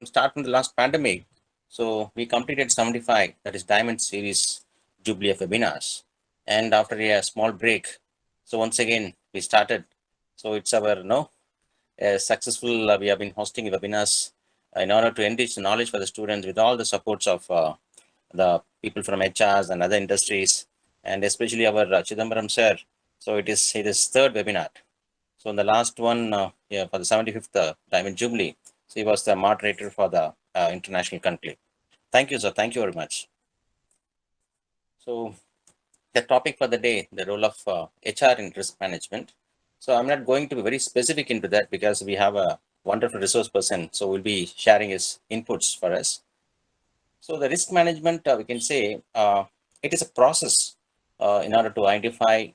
start from the last pandemic. So we completed 75, that is Diamond Series Jubilee of webinars. And after a small break, so once again, we started. So it's our, successful, we have been hosting webinars in order to enrich the knowledge for the students with all the supports of the people from HRs and other industries, and especially our Chidambaram sir. So it is third webinar. So in the last one, for the 75th Diamond Jubilee, so he was the moderator for the international conclave. Thank you, sir. Thank you very much. So the topic for the day, the role of HR in risk management. So I'm not going to be very specific into that because we have a wonderful resource person. So we'll be sharing his inputs for us. So the risk management, we can say, it is a process in order to identify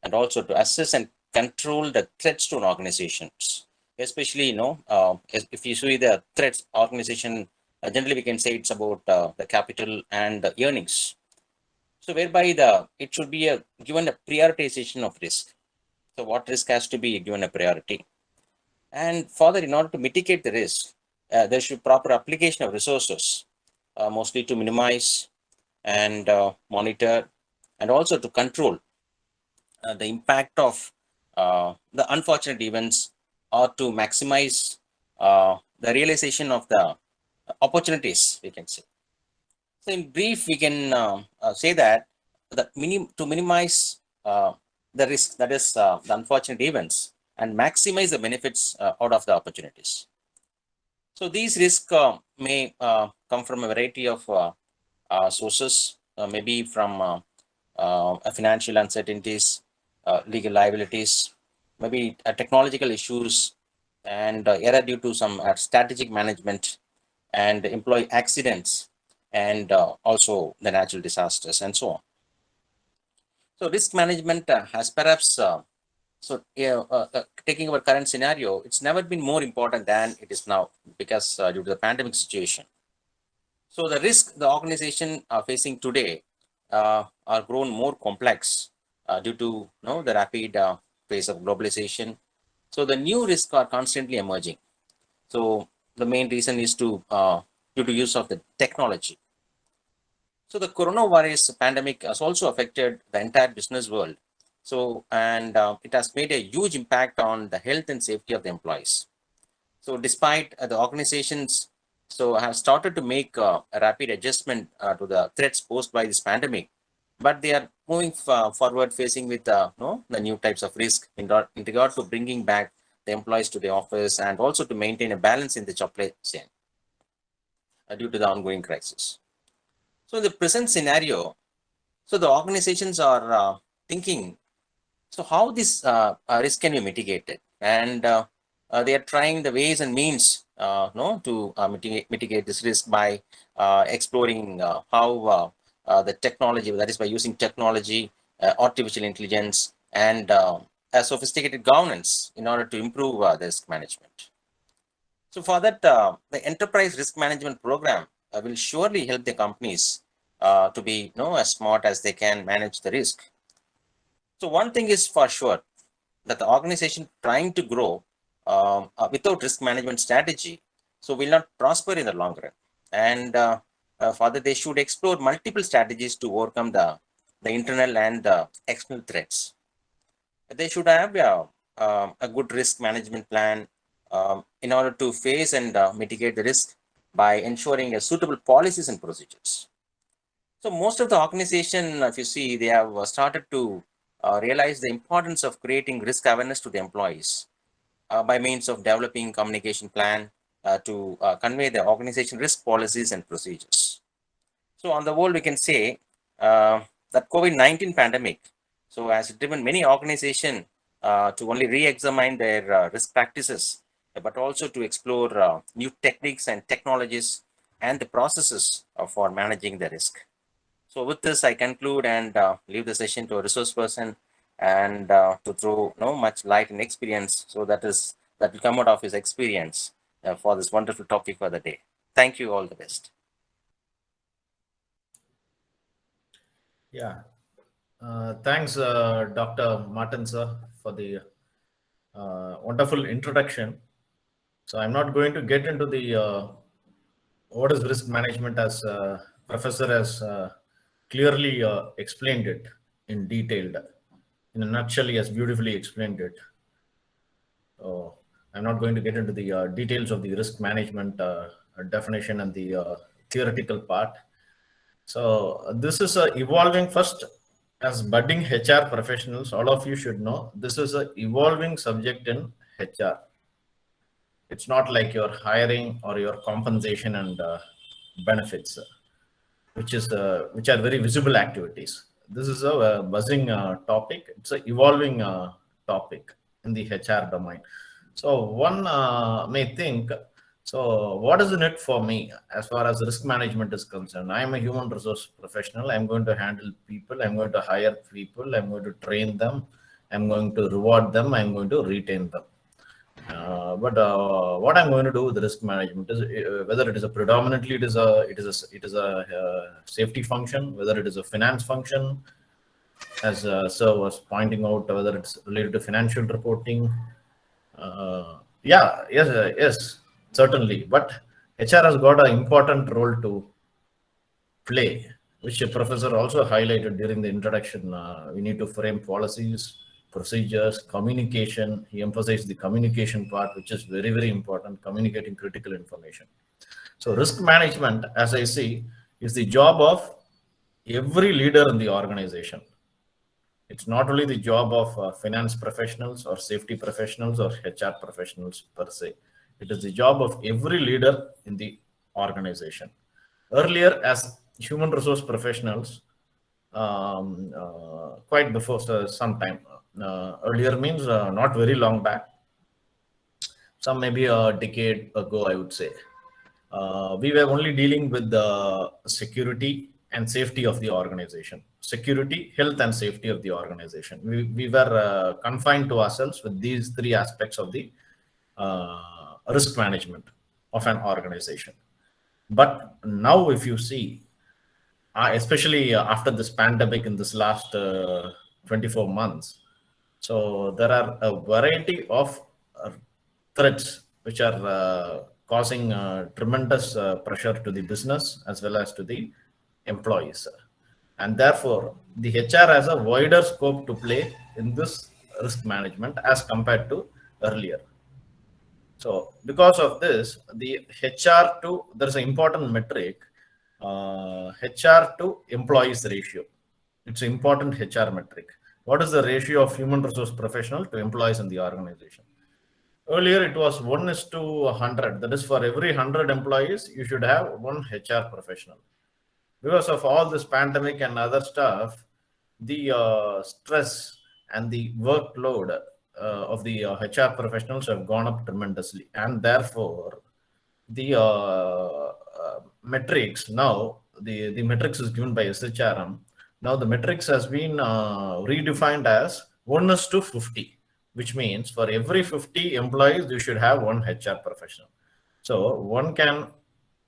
and also to assess and control the threats to an organizations. Especially, if you see the threats organization, generally we can say it's about the capital and the earnings. So whereby it should be given a prioritization of risk. So what risk has to be given a priority. And further, in order to mitigate the risk, there should proper application of resources, mostly to minimize and monitor and also to control the impact of the unfortunate events or to maximize the realization of the opportunities, we can say. So in brief, we can say that to minimize the risk, that is the unfortunate events, and maximize the benefits out of the opportunities. So these risks may come from a variety of sources, maybe from financial uncertainties, legal liabilities, maybe technological issues, and error due to some strategic management and employee accidents, and also the natural disasters and so on. So risk management has perhaps, taking our current scenario, it's never been more important than it is now because due to the pandemic situation. So the risk the organization are facing today are grown more complex due to the rapid pace of globalization. So the new risks are constantly emerging. So the main reason is due to use of the technology. So the coronavirus pandemic has also affected the entire business world. So, and it has made a huge impact on the health and safety of the employees. So despite the organizations have started to make a rapid adjustment to the threats posed by this pandemic, but they are moving forward facing with the new types of risk in regard to bringing back the employees to the office and also to maintain a balance in the supply chain due to the ongoing crisis. So in the present scenario, so the organizations are thinking, so how this risk can be mitigated, and they are trying the ways and means to mitigate this risk by exploring how the technology, that is by using technology, artificial intelligence, and a sophisticated governance in order to improve the risk management. So for that, the enterprise risk management program will surely help the companies to be as smart as they can manage the risk. So one thing is for sure, that the organization trying to grow without risk management strategy, so will not prosper in the long run. And further, they should explore multiple strategies to overcome the internal and external threats. They should have a good risk management plan in order to face and mitigate the risk by ensuring a suitable policies and procedures. So most of the organization, if you see, they have started to realize the importance of creating risk awareness to the employees by means of developing communication plan to convey the organization risk policies and procedures. So on the whole, we can say that COVID-19 pandemic has driven many organizations to only re-examine their risk practices, but also to explore new techniques and technologies and the processes for managing the risk. So with this, I conclude and leave the session to a resource person and to throw much light and experience. So that will come out of his experience for this wonderful topic for the day. Thank you. All the best. Yeah. Thanks, Dr. Martin, sir, for the wonderful introduction. So I'm not going to get into the what is risk management, as professor has clearly explained it in detail. In a nutshell, he has beautifully explained it. So I'm not going to get into the details of the risk management definition and the theoretical part. So this is a evolving, first, as budding HR professionals, all of you should know this is a evolving subject in HR. It's not like your hiring or your compensation and benefits, which are very visible activities. This is a buzzing topic. It's an evolving topic in the HR domain. So one may think, so what is in it for me as far as risk management is concerned? I am a human resource professional. I'm going to handle people. I'm going to hire people. I'm going to train them. I'm going to reward them. I'm going to retain them. But what I'm going to do with risk management is whether it is a predominantly it is a safety function, whether it is a finance function, as Sir was pointing out, whether it's related to financial reporting. Yes, certainly. But HR has got an important role to play, which a professor also highlighted during the introduction. We need to frame policies, procedures, communication. He emphasized the communication part, which is very, very important, communicating critical information. So risk management, as I see, is the job of every leader in the organization. It's not only the job of finance professionals or safety professionals or HR professionals per se. It is the job of every leader in the organization. Earlier, as human resource professionals, quite before some time, earlier means not very long back, some maybe a decade ago, I would say. We were only dealing with the security and safety of the organization. Security, health, and safety of the organization. We were confined to ourselves with these three aspects of the risk management of an organization. But now, if you see, especially after this pandemic in this last 24 months, so there are a variety of threats which are causing tremendous pressure to the business as well as to the employees. And therefore, the HR has a wider scope to play in this risk management as compared to earlier. So because of this, the HR to, there's an important metric, HR to employees ratio. It's an important HR metric. What is the ratio of human resource professional to employees in the organization? Earlier, it was 1:100. That is, for every 100 employees, you should have one HR professional. Because of all this pandemic and other stuff, the stress and the workload of the HR professionals have gone up tremendously, and therefore the metrics now, the metrics is given by SHRM. Now the metrics has been redefined as 1:50, which means for every 50 employees you should have one HR professional. So one can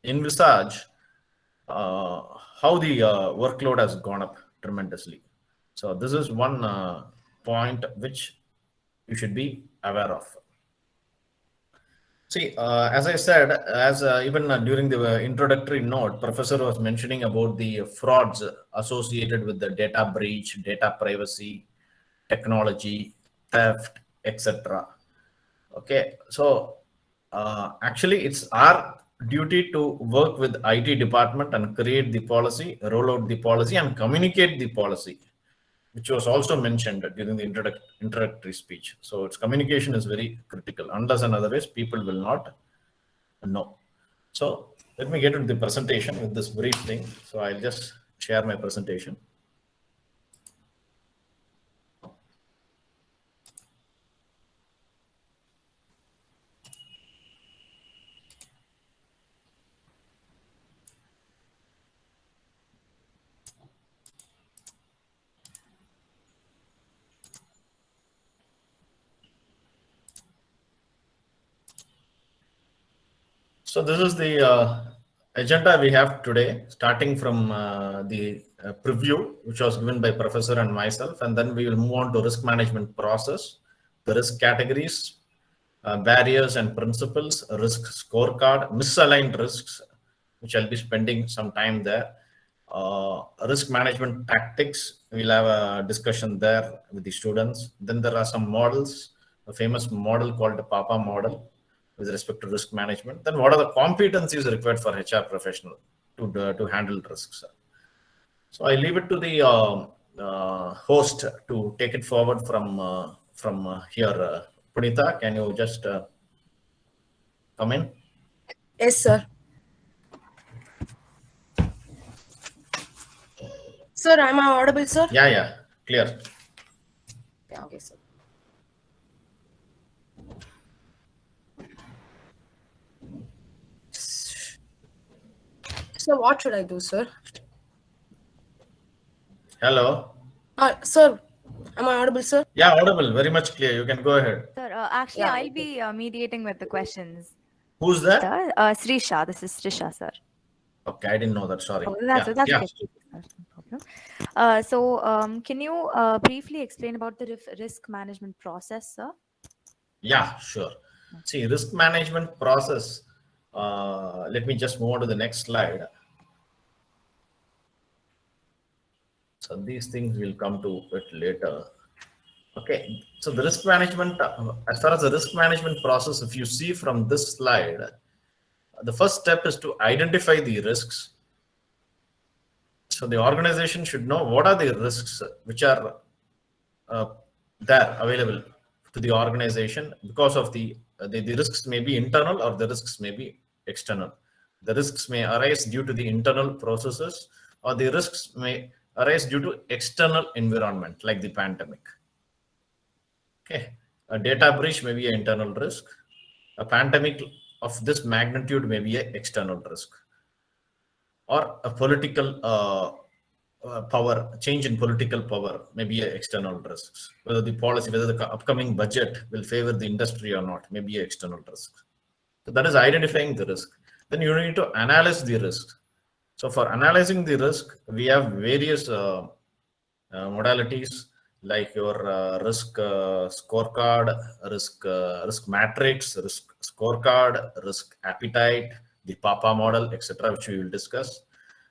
envisage how the workload has gone up tremendously. So this is one point which you should be aware of. See, as I said, as even during the introductory note, Professor was mentioning about the frauds associated with the data breach, data privacy, technology, theft, etc. Okay, so actually it's our duty to work with IT department and create the policy, roll out the policy, and communicate the policy, which was also mentioned during the introductory speech. So its communication is very critical. Unless and otherwise, people will not know. So let me get into the presentation with this brief thing. So I'll just share my presentation. So this is the agenda we have today, starting from the preview, which was given by Professor and myself, and then we will move on to risk management process, the risk categories, barriers and principles, risk scorecard, misaligned risks, which I'll be spending some time there. Risk management tactics, we'll have a discussion there with the students. Then there are some models, a famous model called the PAPA model with respect to risk management. Then what are the competencies required for HR professional to handle risks? So I leave it to the host to take it forward from here. Punita, can you just come in? Yes, sir. Sir, am I audible, sir? Yeah, clear. Yeah, okay, sir. So what should I do, sir? Hello. Sir, am I audible, sir? Yeah, audible, very much clear. You can go ahead. Sir, actually, Yeah, I'll be mediating with the questions. Who's that? Sir, Srisha, this is Srisha, sir. Okay, I didn't know that. Sorry. Oh, that's okay. Yeah. That's no problem. So, can you briefly explain about the risk management process, sir? Yeah, sure. See, risk management process. Let me just move on to the next slide. So these things will come to it later. Okay. So the risk management, as far as the risk management process, if you see from this slide, the first step is to identify the risks. So the organization should know what are the risks which are there available to the organization, because of the risks may be internal or the risks may be external. The risks may arise due to the internal processes, or the risks may arise due to external environment like the pandemic. Okay, a data breach may be an internal risk. A pandemic of this magnitude may be an external risk, or a political power change in political power may be an external risks. Whether the policy, whether the upcoming budget will favor the industry or not, may be an external risk. So that is identifying the risk. Then you need to analyze the risk. So for analyzing the risk, we have various modalities like your risk scorecard, risk matrix, risk scorecard, risk appetite, the PAPA model, etc., which we will discuss.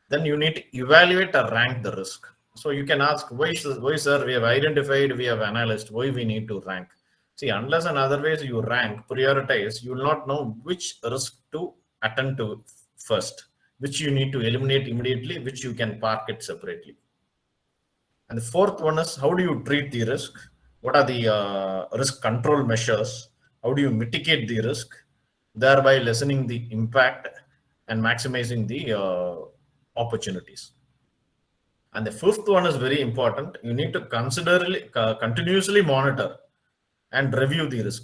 Then you need to evaluate or rank the risk. So you can ask, why sir, we have identified, we have analyzed, why we need to rank? See, unless and otherwise you rank, prioritize, you will not know which risk to attend to first, which you need to eliminate immediately, which you can park it separately. And the fourth one is, how do you treat the risk? What are the risk control measures? How do you mitigate the risk, thereby lessening the impact and maximizing the opportunities? And the fifth one is very important. You need to continuously monitor and review the risk.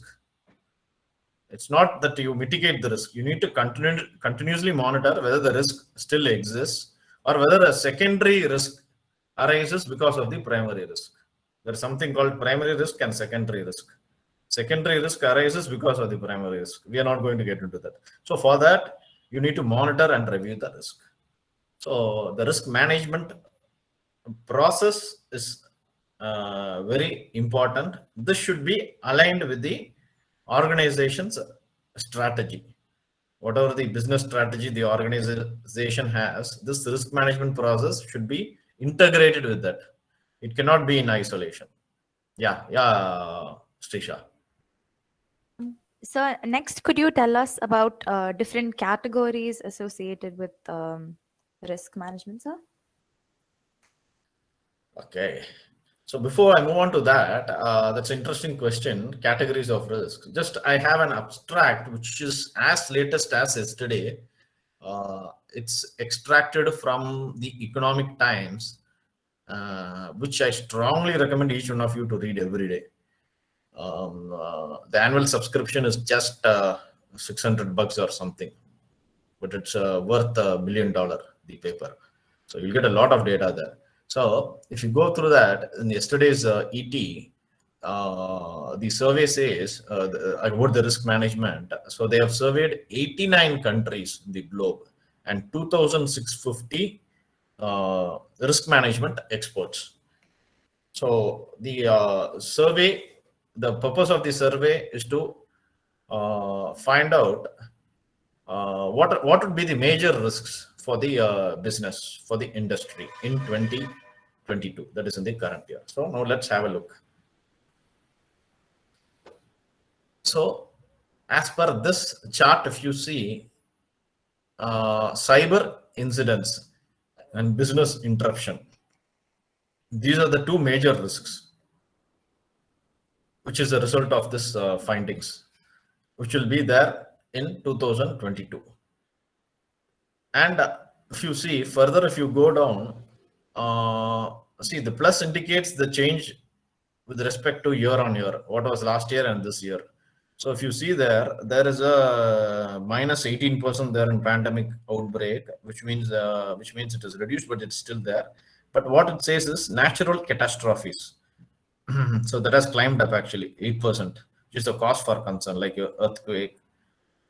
It's not that you mitigate the risk. You need to continuously monitor whether the risk still exists or whether a secondary risk arises because of the primary risk. There's something called primary risk and secondary risk. Secondary risk arises because of the primary risk. We are not going to get into that. So for that, you need to monitor and review the risk. So the risk management process is very important. This should be aligned with the organization's strategy. Whatever the business strategy the organization has, this risk management process should be integrated with that. It cannot be in isolation. Yeah, Srisha. So next, could you tell us about different categories associated with risk management, sir? Okay. So before I move on to that, that's an interesting question, categories of risk. Just I have an abstract, which is as latest as yesterday. It's extracted from the Economic Times, which I strongly recommend each one of you to read every day. The annual subscription is just $600 or something, but it's worth $1 billion, the paper. So you'll get a lot of data there. So if you go through that, in yesterday's ET, the survey says about the risk management. So they have surveyed 89 countries in the globe and 2,650 risk management experts. So the survey, the purpose of the survey is to find out what would be the major risks for the business, for the industry in 2022, that is in the current year. So now let's have a look. So as per this chart, if you see, cyber incidents and business interruption, these are the two major risks which is a result of this findings, which will be there in 2022. And if you see further, if you go down, see the plus indicates the change with respect to year on year, what was last year and this year. So if you see there is a minus 18% there in pandemic outbreak, which means it is reduced, but it's still there. But what it says is natural catastrophes. So that has climbed up actually 8%, which is a cause for concern, like your earthquake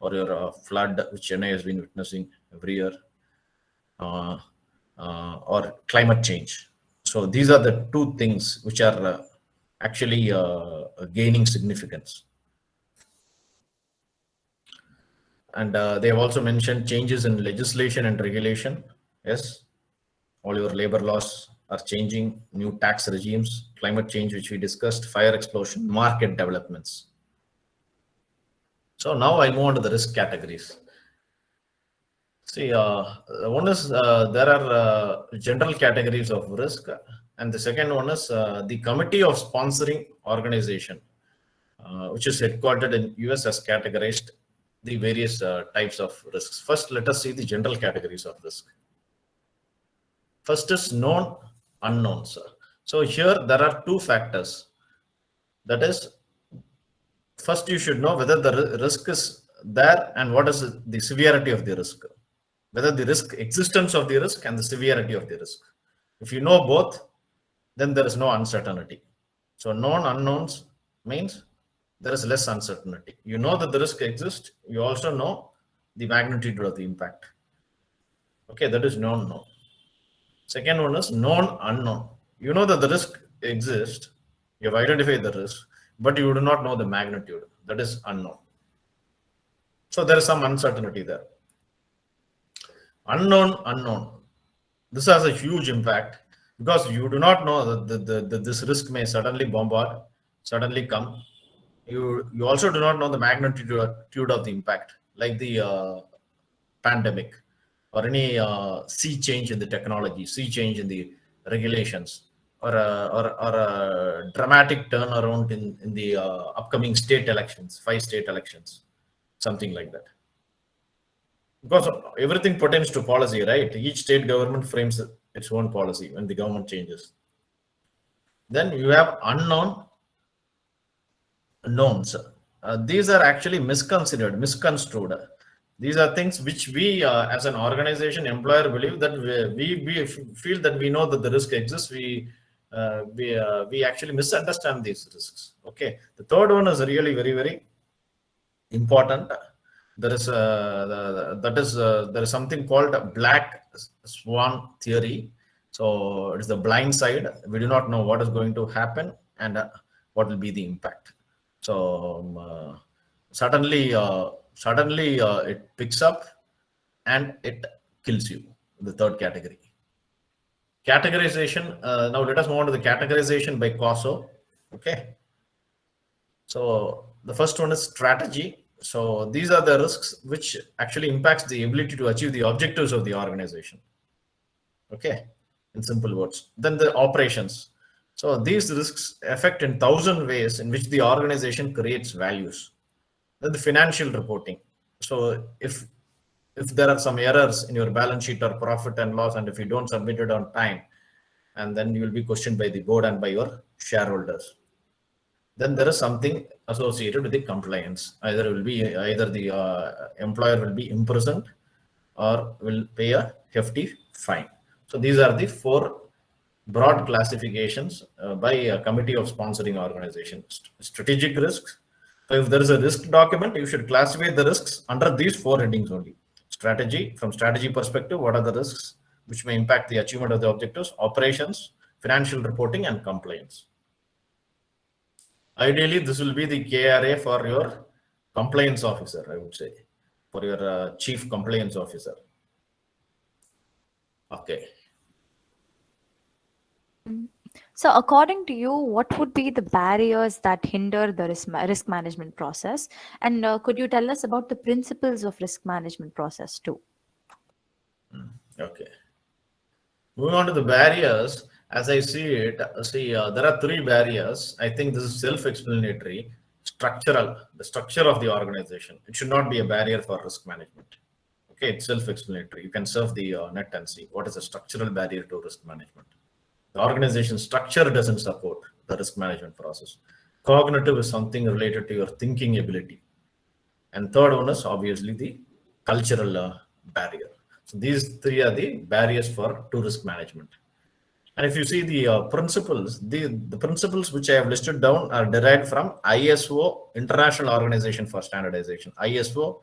or your flood, which Chennai has been witnessing every year, or climate change. So these are the two things which are actually gaining significance. And they have also mentioned changes in legislation and regulation. Yes, all your labor laws are changing, new tax regimes, climate change, which we discussed, fire explosion, market developments. So now I move on to the risk categories. See, one is there are general categories of risk, and the second one is the Committee of Sponsoring Organization, which is headquartered in US, has categorized the various types of risks. First, let us see the general categories of risk. First is known unknowns. So here there are two factors. That is, first you should know whether the risk is there and what is the severity of the risk. Whether the risk, existence of the risk and the severity of the risk. If you know both, then there is no uncertainty. So known unknowns means there is less uncertainty. You know that the risk exists. You also know the magnitude of the impact. Okay, that is known known. Second one is known unknown. You know that the risk exists. You have identified the risk, but you do not know the magnitude. That is unknown. So there is some uncertainty there. Unknown. This has a huge impact because you do not know that this risk may suddenly bombard, suddenly come. You also do not know the magnitude of the impact, like the pandemic or any sea change in the technology, sea change in the regulations, or a dramatic turnaround in the upcoming state elections, 5 state elections, something like that. Because everything pertains to policy, right? Each state government frames its own policy when the government changes. Then you have unknown knowns. These are actually misconstrued. These are things which we, as an organization, employer, believe that we feel that we know that the risk exists. We actually misunderstand these risks. Okay. The third one is really very, very important. There is there is something called black swan theory. So it is the blind side. We do not know what is going to happen and what will be the impact. So suddenly it picks up and it kills you. The third category. Categorization. Now let us move on to the categorization by COSO. Okay. So the first one is strategy. So these are the risks which actually impacts the ability to achieve the objectives of the organization. Okay, in simple words. Then the operations. So these risks affect in 1,000 ways in which the organization creates values. Then the financial reporting. So if there are some errors in your balance sheet or profit and loss, and if you don't submit it on time, and then you will be questioned by the board and by your shareholders. Then there is something associated with the compliance. Either the employer will be imprisoned or will pay a hefty fine. So these are the 4 broad classifications by a committee of sponsoring organizations. Strategic risks. So if there is a risk document, you should classify the risks under these 4 headings only. Strategy, from strategy perspective, what are the risks which may impact the achievement of the objectives? Operations, financial reporting, and compliance. Ideally, this will be the KRA for your compliance officer, I would say. for your chief compliance officer. Okay. So, according to you, what would be the barriers that hinder the risk management process? And could you tell us about the principles of risk management process too? Okay. Moving on to the barriers, as I see it, there are three barriers. I think this is self-explanatory, structural, the structure of the organization. It should not be a barrier for risk management. Okay, it's self-explanatory. You can surf the net and see what is the structural barrier to risk management. The organization structure doesn't support the risk management process. Cognitive is something related to your thinking ability. And third one is obviously the cultural barrier. So these three are the barriers to risk management. And if you see the principles, the principles which I have listed down are derived from ISO, International Organization for Standardization, ISO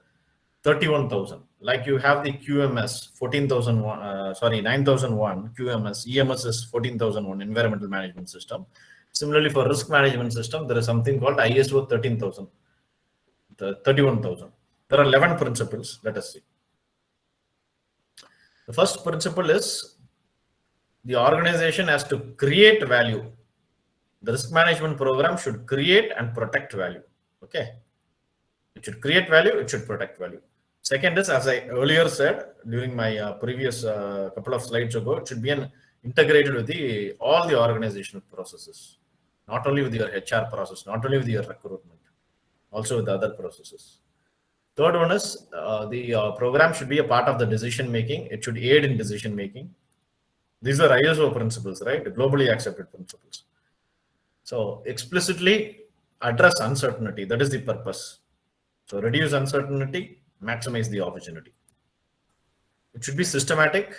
31,000. Like you have the QMS 14,001, 9,001 QMS, EMS is 14,001 Environmental Management System. Similarly, for risk management system, there is something called ISO 13,000. The 31,000. There are 11 principles. Let us see. The first principle is the organization has to create value. The risk management program should create and protect value. Okay. It should create value. It should protect value. Second is, as I earlier said during my previous couple of slides ago, it should be integrated with all the organizational processes, not only with your HR process, not only with your recruitment, also with other processes. Third one is the program should be a part of the decision making. It should aid in decision making. These are ISO principles, right? The globally accepted principles. So explicitly address uncertainty. That is the purpose. So reduce uncertainty, maximize the opportunity. It should be systematic,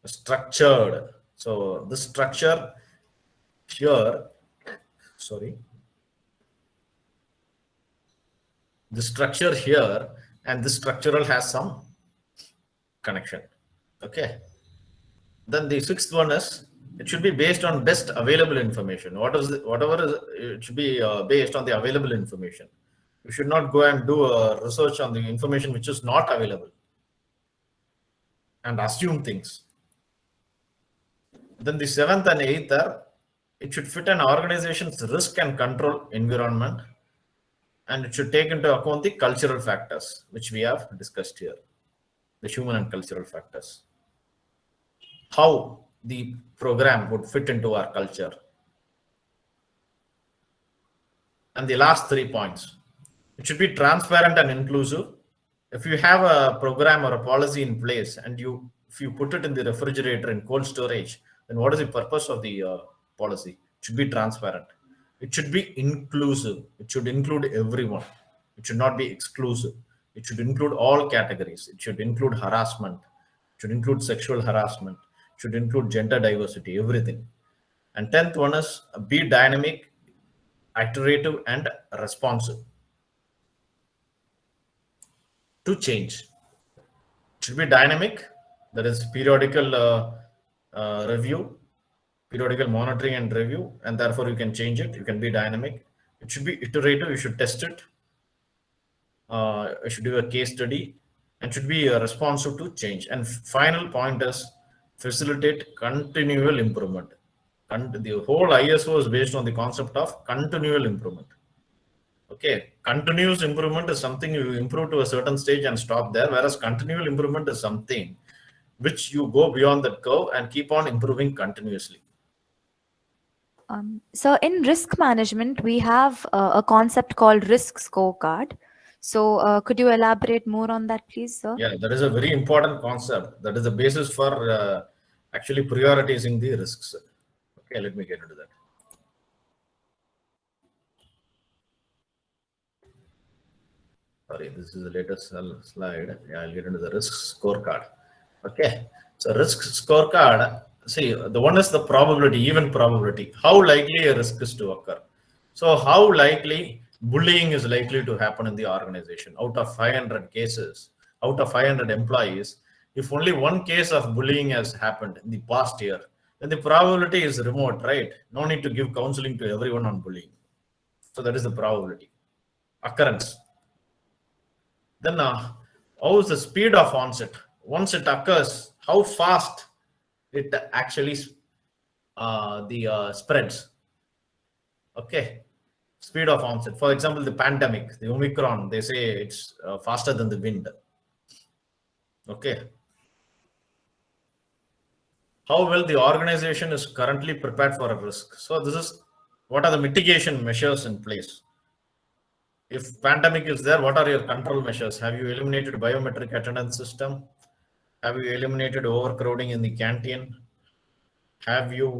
structured. So this structure here, the structure here and this structural has some connection. Okay. Then the sixth one is it should be based on best available information. It should be based on the available information. You should not go and do a research on the information which is not available and assume things. Then the seventh and eighth are it should fit an organization's risk and control environment, and it should take into account the cultural factors which we have discussed here, the human and cultural factors. How the program would fit into our culture. And the last 3 points. It should be transparent and inclusive. If you have a program or a policy in place and if you put it in the refrigerator in cold storage, then what is the purpose of the policy? It should be transparent. It should be inclusive. It should include everyone. It should not be exclusive. It should include all categories. It should include harassment. It should include sexual harassment. It should include gender diversity, everything. And 10th one is be dynamic, iterative, and responsive to change. It should be dynamic, that is periodical review, periodical monitoring and review, and therefore you can change it. You can be dynamic. It should be iterative. You should test it. You should do a case study and should be responsive to change. And final point is facilitate continual improvement. And the whole ISO is based on the concept of continual improvement. Okay, continuous improvement is something you improve to a certain stage and stop there, whereas continual improvement is something which you go beyond that curve and keep on improving continuously. So in risk management, we have a concept called risk scorecard. So could you elaborate more on that, please, sir? Yeah, that is a very important concept. That is the basis for actually prioritizing the risks. Okay, let me get into that. Sorry, this is the latest slide. Yeah, I'll get into the risk scorecard. Okay, so risk scorecard. See, the one is the probability, even probability. How likely a risk is to occur. So how likely bullying is likely to happen in the organization. Out of 500 cases, out of 500 employees, if only one case of bullying has happened in the past year, then the probability is remote, right? No need to give counseling to everyone on bullying. So that is the probability. Occurrence. Then How is the speed of onset? Once it occurs, how fast it actually spreads. Okay, speed of onset. For example, the pandemic, the Omicron, they say it's faster than the wind. Okay. How well the organization is currently prepared for a risk. So this is what are the mitigation measures in place. If pandemic is there, what are your control measures? Have you eliminated biometric attendance system? Have you eliminated overcrowding in the canteen? Have you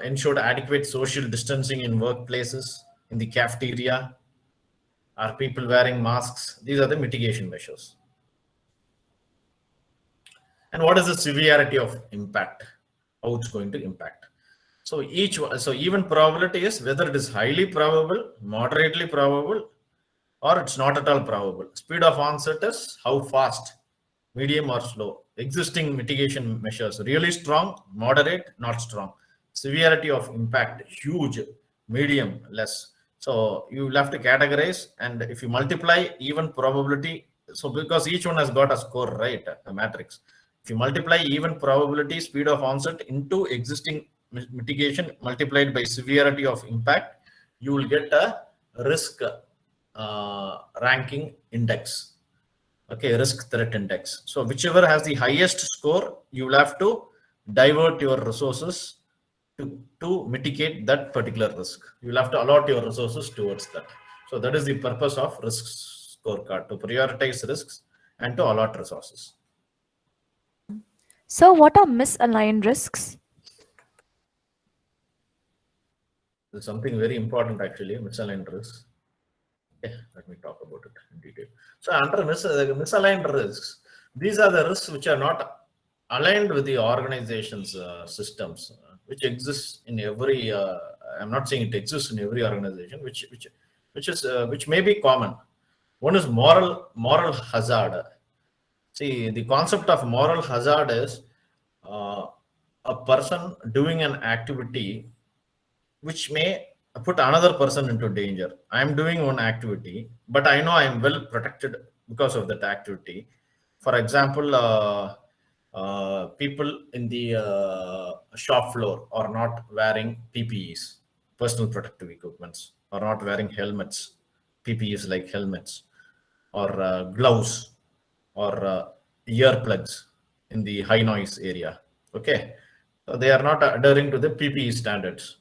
ensured adequate social distancing in workplaces, in the cafeteria? Are people wearing masks? These are the mitigation measures. And what is the severity of impact? How it's going to impact? So even probability is whether it is highly probable, moderately probable, or it's not at all probable. Speed of onset is how fast, medium or slow. Existing mitigation measures, really strong, moderate, not strong. Severity of impact, huge, medium, less. So you will have to categorize, and if you multiply even probability, so because each one has got a score, right, a matrix. If you multiply even probability, speed of onset into existing mitigation multiplied by severity of impact, you will get a risk ranking index. Okay, risk threat index. So whichever has the highest score, you will have to divert your resources to mitigate that particular risk. You will have to allot your resources towards that. So that is the purpose of risk scorecard, to prioritize risks and to allot resources. So, what are misaligned risks? There's something very important actually, misaligned risks. Okay, let me talk about it in detail. So under misaligned risks, these are the risks which are not aligned with the organization's systems, which exists in every. I'm not saying it exists in every organization, which may be common. One is moral hazard. See, the concept of moral hazard is a person doing an activity which may put another person into danger. I am doing one activity, but I know I am well protected because of that activity. For example, people in the shop floor are not wearing PPEs, personal protective equipments, or not wearing helmets, PPEs like helmets, or gloves, or earplugs in the high noise area. Okay, so they are not adhering to the PPE standards.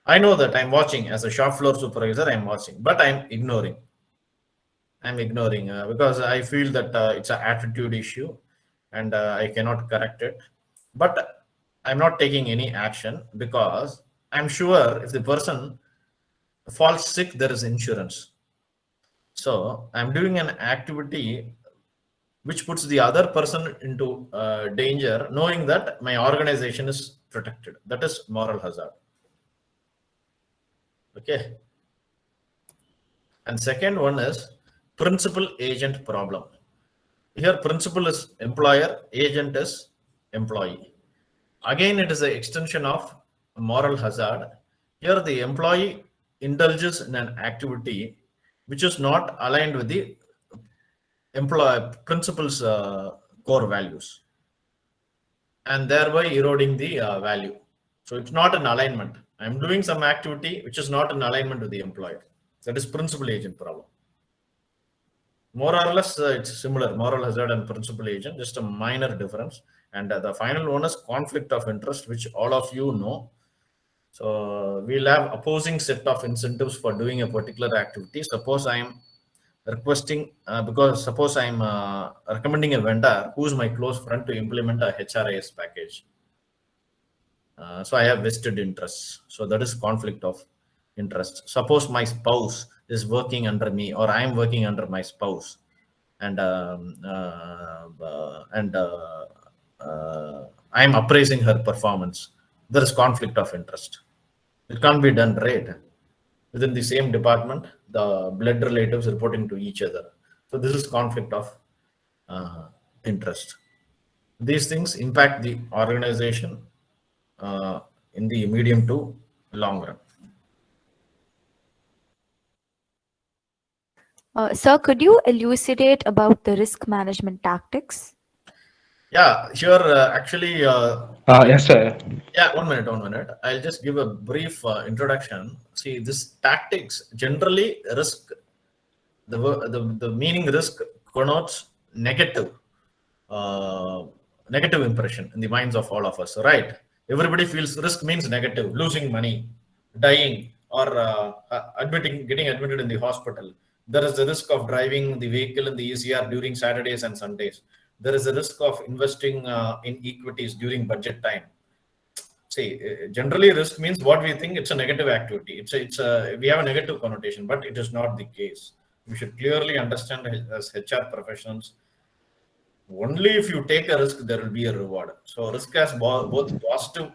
I know that I'm watching as a shop floor supervisor, I'm watching, but I'm ignoring. Because I feel that it's an attitude issue and I cannot correct it. But I'm not taking any action because I'm sure if the person falls sick, there is insurance. So I'm doing an activity which puts the other person into danger, knowing that my organization is protected. That is moral hazard. Okay. And second one is principal agent problem. Here principal is employer, agent is employee. Again, it is an extension of moral hazard. Here the employee indulges in an activity which is not aligned with the principal's core values, and thereby eroding the value. So it's not an alignment. I'm doing some activity which is not in alignment with the employer. That is principal agent problem. More or less, it's similar, moral hazard and principal agent, just a minor difference. And the final one is conflict of interest, which all of you know. So we'll have opposing set of incentives for doing a particular activity. Suppose I am requesting, because suppose I'm recommending a vendor who's my close friend to implement a HRIS package. So I have vested interests. So that is conflict of interest. Suppose my spouse is working under me, or I am working under my spouse, and I am appraising her performance. There is conflict of interest. It can't be done, right? Within the same department, the blood relatives reporting to each other. So this is conflict of interest. These things impact the organization in the medium to long run. Sir, could you elucidate about the risk management tactics? Yeah, sure. Actually, Yes, sir. yeah, 1 minute, 1 minute. I'll just give a brief introduction. See, this tactics generally risk, the meaning risk connotes negative, uh, negative impression in the minds of all of us, right? Everybody feels risk means negative, losing money, dying, or getting admitted in the hospital. There is the risk of driving the vehicle in the ECR during Saturdays and Sundays. There is a risk of investing in equities during budget time. See, generally risk means what we think it's a negative activity. It's a we have a negative connotation, but it is not the case. We should clearly understand as HR professionals. Only if you take a risk, there will be a reward. So risk has both positive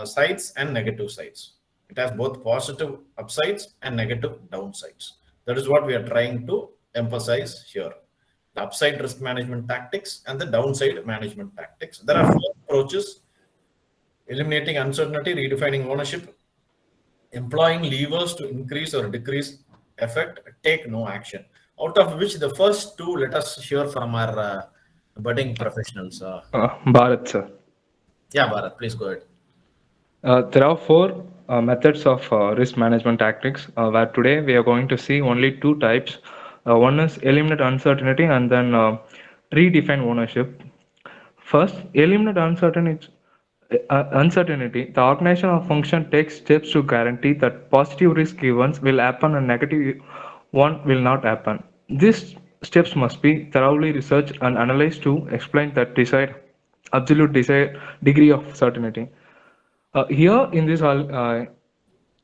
sides and negative sides. It has both positive upsides and negative downsides. That is what we are trying to emphasize here. The upside risk management tactics and the downside management tactics. There are four approaches: eliminating uncertainty, redefining ownership, employing levers to increase or decrease effect, take no action. Out of which the first two, let us hear from our budding professionals. Bharat, sir. Yeah, Bharat, please go ahead. There are four methods of risk management tactics, where today we are going to see only two types. One is eliminate uncertainty and then redefine ownership. First, eliminate uncertainty. The organization or function takes steps to guarantee that positive risk events will happen and negative one will not happen. These steps must be thoroughly researched and analyzed to explain that desired absolute desired degree of certainty. Here in this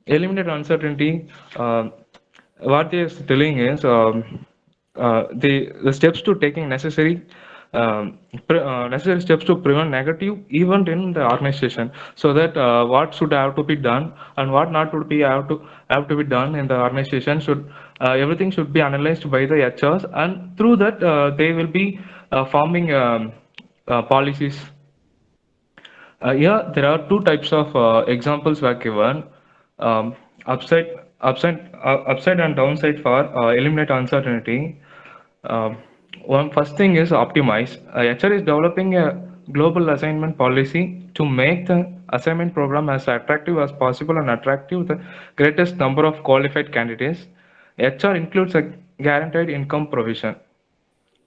eliminate uncertainty, what they are telling is the steps to taking necessary steps to prevent negative event in the organization, so that what should have to be done and what not to be have to be done in the organization should everything should be analyzed by the HRs, and through that they will be forming policies. Yeah, there are two types of examples were given. Um, upside and downside for eliminate uncertainty. Um, One first thing is optimize. HR is developing a global assignment policy to make the assignment program as attractive as possible and attractive the greatest number of qualified candidates. HR includes a guaranteed income provision.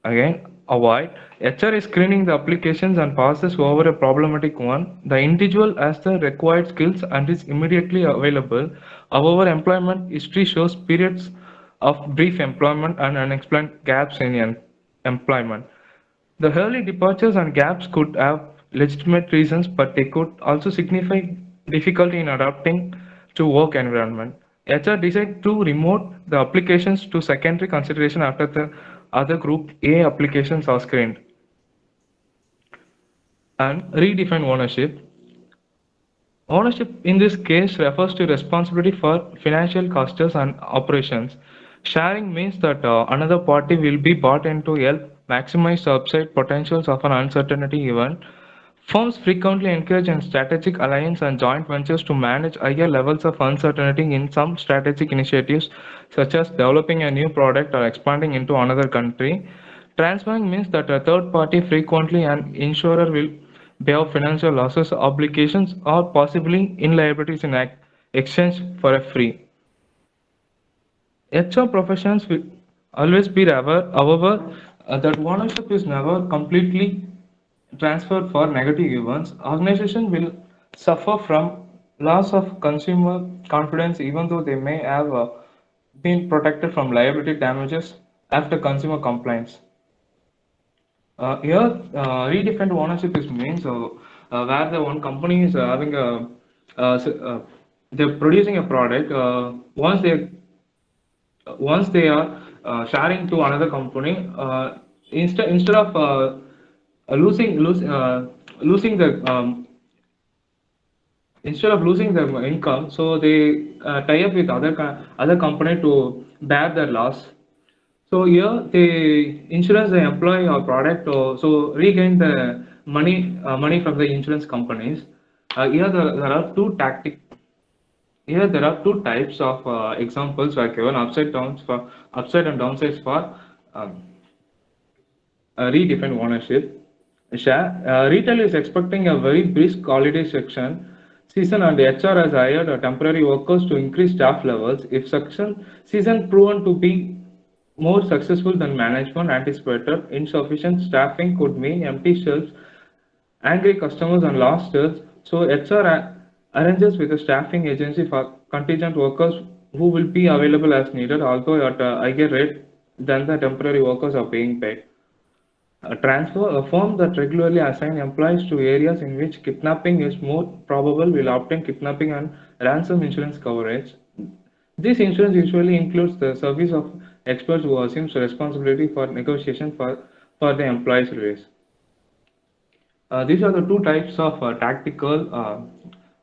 Again, avoid. HR is screening the applications and passes over a problematic one. The individual has the required skills and is immediately available. However, employment history shows periods of brief employment and unexplained gaps in employment. The early departures and gaps could have legitimate reasons, but they could also signify difficulty in adapting to work environment. HR decided to remove the applications to secondary consideration after the other group A applications are screened. And redefine ownership. Ownership in this case refers to responsibility for financial costs and operations. Sharing means that another party will be bought in to help maximize the upside potentials of an uncertainty event. Firms frequently engage in strategic alliance and joint ventures to manage higher levels of uncertainty in some strategic initiatives, such as developing a new product or expanding into another country. Transferring means that a third party, frequently an insurer, will bear financial losses, obligations, or possibly in liabilities in exchange for a free. HR professions will always be aware, however, that ownership is never completely transferred for negative events. Organization will suffer from loss of consumer confidence, even though they may have been protected from liability damages after consumer complaints. Here, redefined ownership is means where the one company is having a they're producing a product. Once they are sharing to another company, instead of losing the instead of losing the income, so they tie up with other company to bear their loss. So here the insurance they employ or product so regain the money from the insurance companies. Here there are two tactics. Here there are two types of examples were given upside and downsides for um, redefined ownership. Share. Retail is expecting a very brisk holiday season and HR has hired temporary workers to increase staff levels. If season proven to be more successful than management anticipated, insufficient staffing could mean empty shelves, angry customers and lost sales. So HR arranges with a staffing agency for contingent workers who will be available as needed, although at a higher rate than the temporary workers are being paid. A firm that regularly assign employees to areas in which kidnapping is more probable will obtain kidnapping and ransom insurance coverage. This insurance usually includes the service of experts who assumes responsibility for negotiation for the employee's release. These are the two types of tactical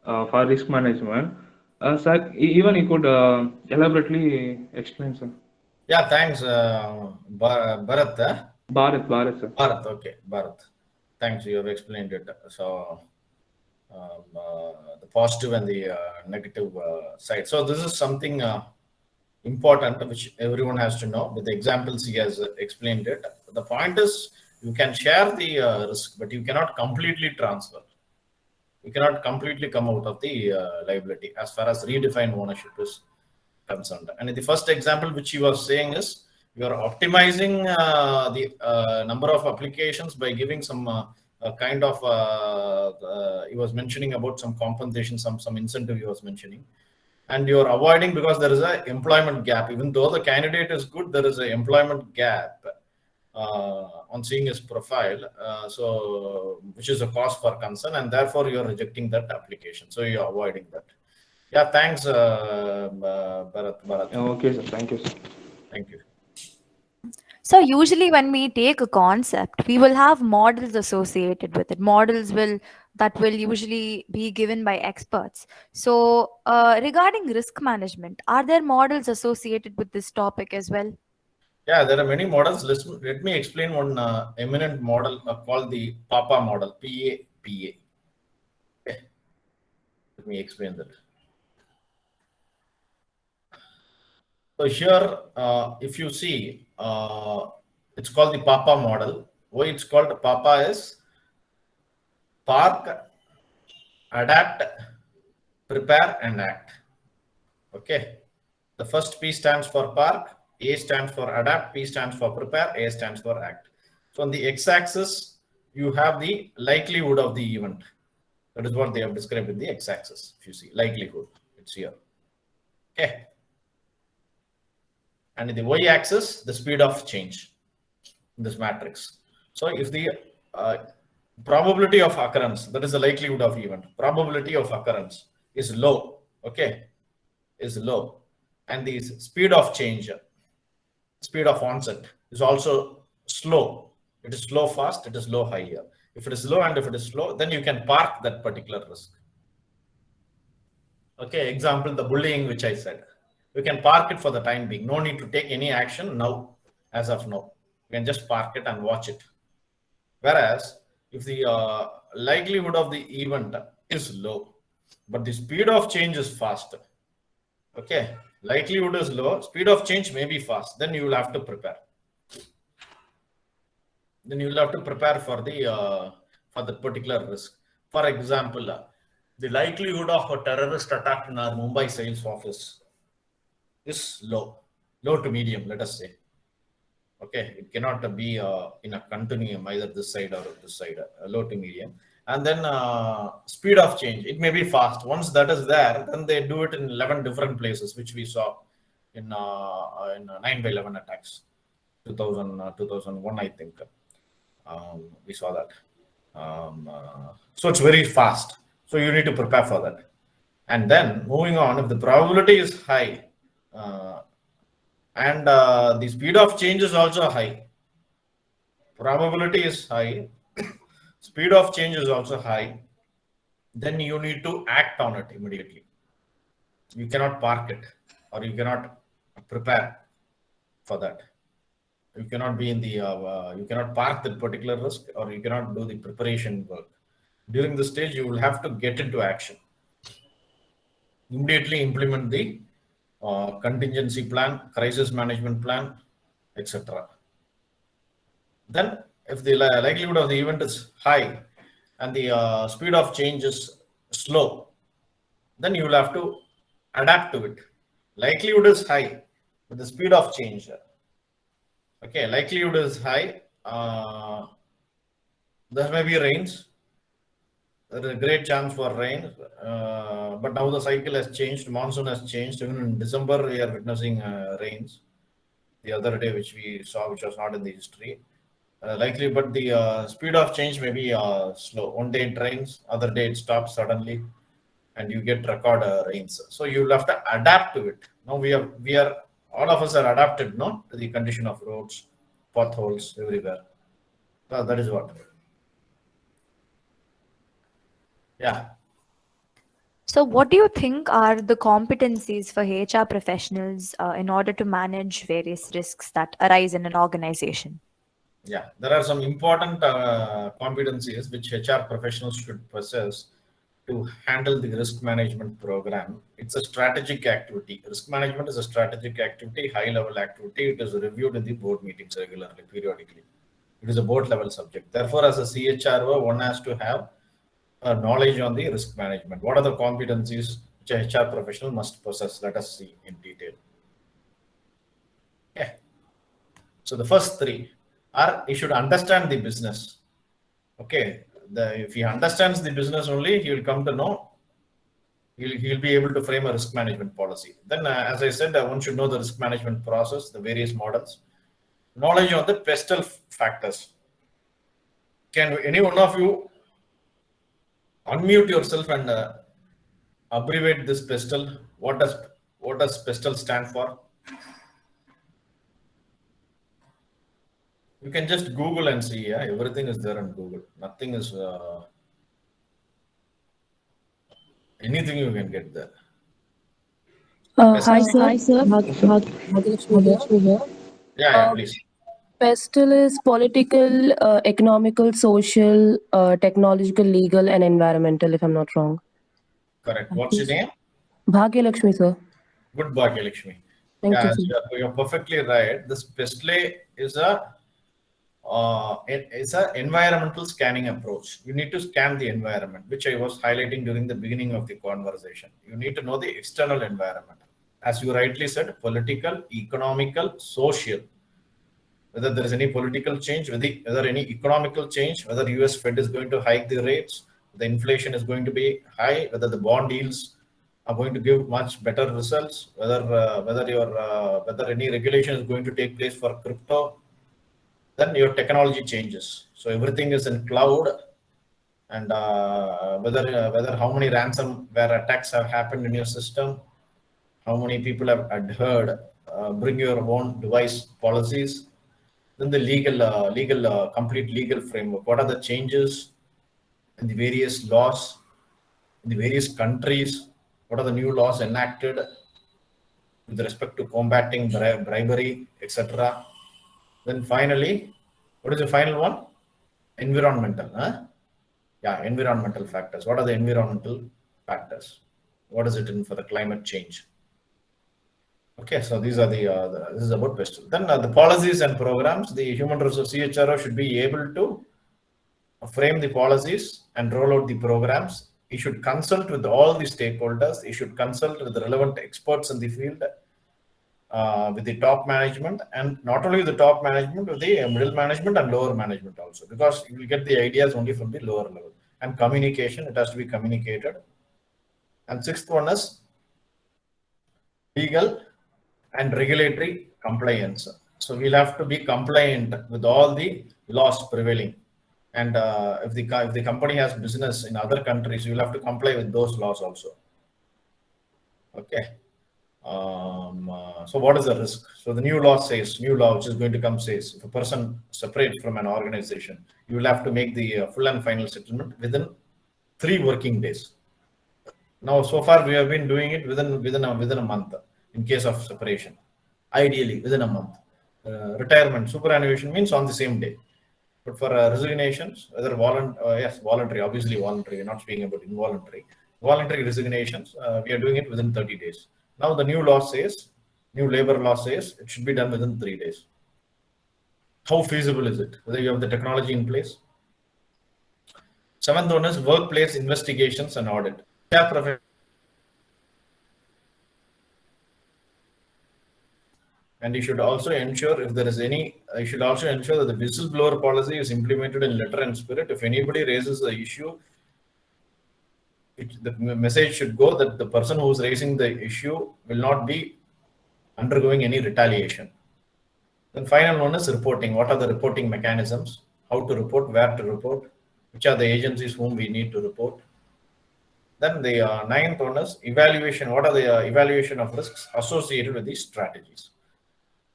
for risk management. Sir, even you could elaborately explain, sir. Yeah, thanks, Bharat. Bharat, sir. Bharat, okay, Bharat. Thanks, you have explained it. So, the positive and the negative side. So, this is something important which everyone has to know. With the examples, he has explained it. The point is, you can share the risk, but you cannot completely transfer. You cannot completely come out of the liability as far as redefined ownership is concerned. And the first example which you are saying is you are optimizing the number of applications by giving some kind of he was mentioning about some compensation, some incentive he was mentioning, and you are avoiding because there is a employment gap. Even though the candidate is good, there is an employment gap on seeing his profile, so which is a cause for concern, and therefore you are rejecting that application. So you are avoiding that. Yeah, thanks, Bharat. Okay, sir. Thank you, sir. Thank you. So usually when we take a concept, we will have models associated with it. Models that will usually be given by experts. So regarding risk management, are there models associated with this topic as well? Yeah, there are many models. Let me explain one eminent model called the PAPA model, PAPA. Okay. Let me explain that. So here, if you see, it's called the PAPA model. Why it's called PAPA is park, adapt, prepare, and act. Okay. The first P stands for park, A stands for adapt, P stands for prepare, A stands for act. So on the x-axis, you have the likelihood of the event. That is what they have described in the x-axis. If you see likelihood, it's here. Okay. And in the y-axis, the speed of change in this matrix. So if the probability of occurrence, that is the likelihood of event, probability of occurrence is low, okay, is low. And the speed of change, speed of onset is also slow. It is slow fast, it is low high here. If it is low and if it is slow, then you can park that particular risk. Okay, example, the bullying which I said. You can park it for the time being. No need to take any action now, as of now. You can just park it and watch it. Whereas, if the likelihood of the event is low, but the speed of change is fast. Okay, likelihood is low, speed of change may be fast. Then you will have to prepare. Then you will have to prepare for the particular risk. For example, the likelihood of a terrorist attack in our Mumbai sales office is low to medium, let us say. Okay, it cannot be in a continuum, either this side or this side, low to medium. And then speed of change, it may be fast. Once that is there, then they do it in 11 different places, which we saw in 9/11 attacks, 2001, I think. We saw that. So it's very fast. So you need to prepare for that. And then moving on, if the probability is high, and the speed of change is also high, probability is high, speed of change is also high, then you need to act on it immediately. You cannot park it, or you cannot prepare for that. You cannot be in the you cannot park that particular risk, or you cannot do the preparation work. During this stage, you will have to get into action. immediately implement the contingency plan, crisis management plan, etc. Then, if the likelihood of the event is high and the speed of change is slow, then you will have to adapt to it. Likelihood is high, but the speed of change. Okay, likelihood is high. There may be rains. There is a great chance for rain, but now the cycle has changed. Monsoon has changed. Even in December, we are witnessing rains. The other day, which we saw, which was not in the history. Likely, but the speed of change may be slow. One day it rains, other day it stops suddenly, and you get record rains. So you will have to adapt to it. Now we are all of us are adapted, no, to the condition of roads, potholes everywhere. That is what. Yeah. So, what do you think are the competencies for HR professionals in order to manage various risks that arise in an organization? Yeah, there are some important competencies which HR professionals should possess to handle the risk management program. It's a strategic activity. Risk management is a strategic activity, high level activity. It is reviewed in the board meetings regularly, periodically. It is a board level subject. Therefore, as a CHRO, one has to have knowledge on the risk management. What are the competencies which a HR professional must possess? Let us see in detail. Yeah. So the first three are he should understand the business. Okay, if he understands the business only, he will come to know. He'll be able to frame a risk management policy. Then, as I said, one should know the risk management process, the various models, knowledge of the pestle factors. Can any one of you unmute yourself and abbreviate this pestle? What does pestle stand for? You can just Google and see. Yeah, everything is there on Google. Nothing is anything you can get there. Hi, sir. Bhagyalakshmi here. Yeah, please. PESTEL is political, economical, social, technological, legal, and environmental, if I'm not wrong. Correct. What's your name? Bhagyalakshmi, sir. Good Bhagyalakshmi. Thank you, Yeah, sir. you're perfectly right. This PESTLE is a environmental scanning approach. You need to scan the environment, which I was highlighting during the beginning of the conversation. You need to know the external environment. As you rightly said, political, economical, social. Whether there is any political change, whether any economical change, whether US Fed is going to hike the rates, the inflation is going to be high, whether the bond yields are going to give much better results, whether any regulation is going to take place for crypto, then your technology changes. So everything is in cloud, and whether how many ransomware attacks have happened in your system, how many people have adhered, bring your own device policies. Then the complete legal framework. What are the changes in the various laws in the various countries? What are the new laws enacted with respect to combating bribery, etc.? Then finally, what is the final one? Environmental. Yeah, environmental factors. What are the environmental factors? What is it in for the climate change? Okay, so these are this is about PESTLE. Then the policies and programs, the human resource CHRO should be able to frame the policies and roll out the programs. He should consult with all the stakeholders. He should consult with the relevant experts in the field, with the top management, and not only the top management, with the middle management and lower management also, because you will get the ideas only from the lower level. And communication, it has to be communicated. And sixth one is legal and regulatory compliance. So we'll have to be compliant with all the laws prevailing. And if the company has business in other countries, you'll have to comply with those laws also. Okay. So what is the risk? So the new law which is going to come says, if a person separates from an organization, you will have to make the full and final settlement within 3 working days. Now, so far we have been doing it within a month in case of separation. Ideally, within a month. Retirement, superannuation means on the same day. But for resignations, whether voluntary, obviously voluntary, we're not speaking about involuntary. voluntary resignations, we are doing it within 30 days. Now the new law says, new labor law says it should be done within 3 days. How feasible is it? Whether you have the technology in place? Seventh one is workplace investigations and audit. And you should also ensure if there is any, you should also ensure that the whistleblower policy is implemented in letter and spirit. If anybody raises the issue, the message should go that the person who is raising the issue will not be undergoing any retaliation. Then final one is reporting. What are the reporting mechanisms? How to report, where to report, which are the agencies whom we need to report. Then the ninth one is evaluation. What are the evaluation of risks associated with these strategies?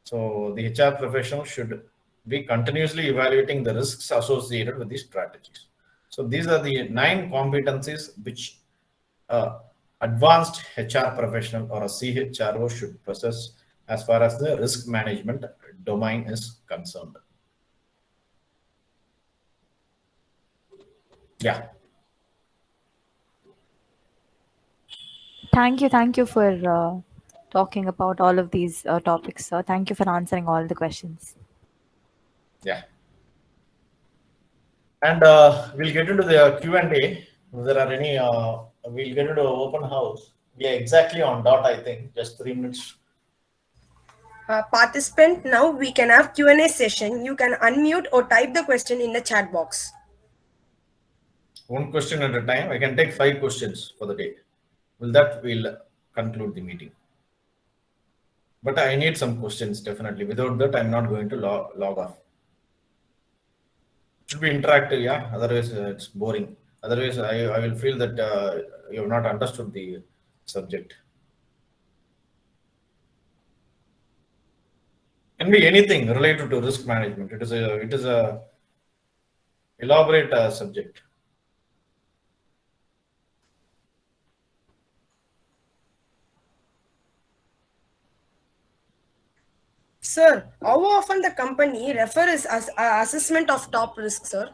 So the HR professional should be continuously evaluating the risks associated with these strategies. So these are the 9 competencies which advanced HR professional or a CHRO should possess as far as the risk management domain is concerned. Yeah. Thank you for talking about all of these topics, sir. Thank you for answering all the questions. Yeah. And we'll get into the Q&A. If there are any, we'll get into open house. We are exactly on dot, I think. Just 3 minutes. Participant, now we can have Q&A session. You can unmute or type the question in the chat box. 1 question at a time. I can take 5 questions for the day. Will that will conclude the meeting? But I need some questions definitely. Without that, I'm not going to log off. It should be interactive, yeah. Otherwise, it's boring. Otherwise, I will feel that you have not understood the subject. Can be anything related to risk management. It is a elaborate subject. Sir, how often the company refers as assessment of top risk, sir?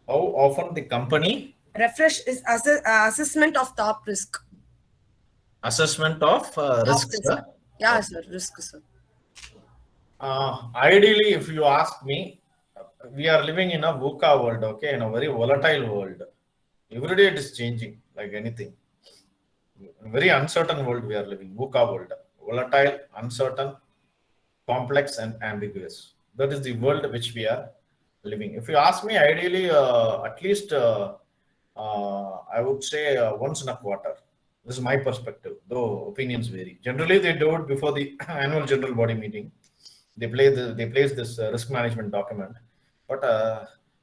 How often the company Refresh is assessment of top risk. assessment of risk, risk. sir? Yeah, sir, risk, sir. Ideally, if you ask me, we are living in a VUCA world, okay, in a very volatile world. Every day it is changing like anything. Very uncertain world we are living, VUCA world. Volatile, uncertain, complex and ambiguous. That is the world which we are living. If you ask me, ideally, at least I would say once in a quarter. This is my perspective, though opinions vary. Generally, they do it before the annual general body meeting. They place this risk management document, but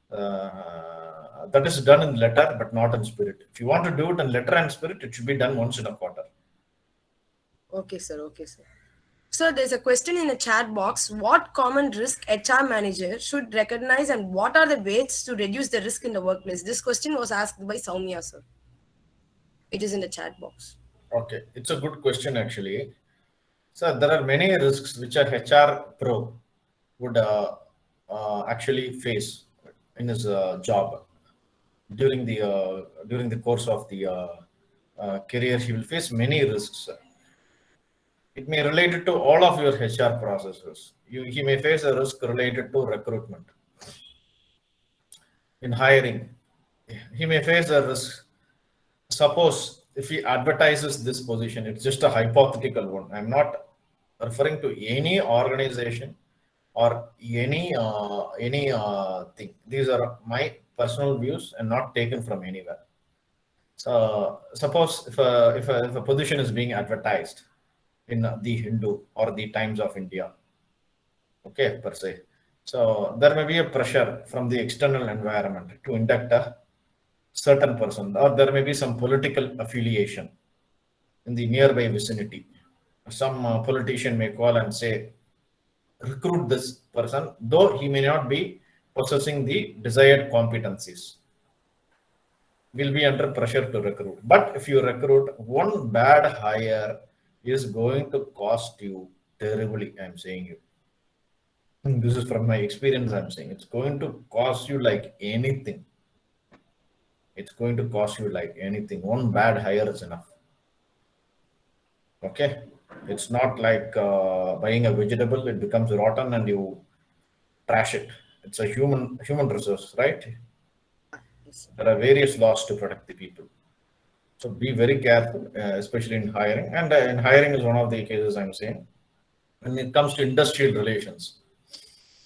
that is done in letter, but not in spirit. If you want to do it in letter and spirit, it should be done once in a quarter. Okay, sir. Okay, sir. So there's a question in the chat box. What common risk HR manager should recognize and what are the ways to reduce the risk in the workplace? This question was asked by Soumya, sir. It is in the chat box. Okay, it's a good question actually. So there are many risks which a HR pro would actually face in his job during the course of the career. He will face many risks. It may relate to all of your HR processes. He may face a risk related to recruitment. In hiring, he may face a risk. Suppose if he advertises this position, it's just a hypothetical one. I'm not referring to any organization or any thing. These are my personal views and not taken from anywhere. So suppose if a position is being advertised in the Hindu or the Times of India, okay, per se. So there may be a pressure from the external environment to induct a certain person, or there may be some political affiliation in the nearby vicinity. Some politician may call and say, recruit this person, though he may not be possessing the desired competencies. Will be under pressure to recruit. But if you recruit, one bad hire is going to cost you terribly. I'm saying you. This is from my experience. I'm saying it's going to cost you like anything. It's going to cost you like anything. One bad hire is enough. Okay, it's not like buying a vegetable; it becomes rotten and you trash it. It's a human resource, right? Yes, sir. There are various laws to protect the people. So be very careful, especially in hiring. And in hiring is one of the cases I'm saying. When it comes to industrial relations,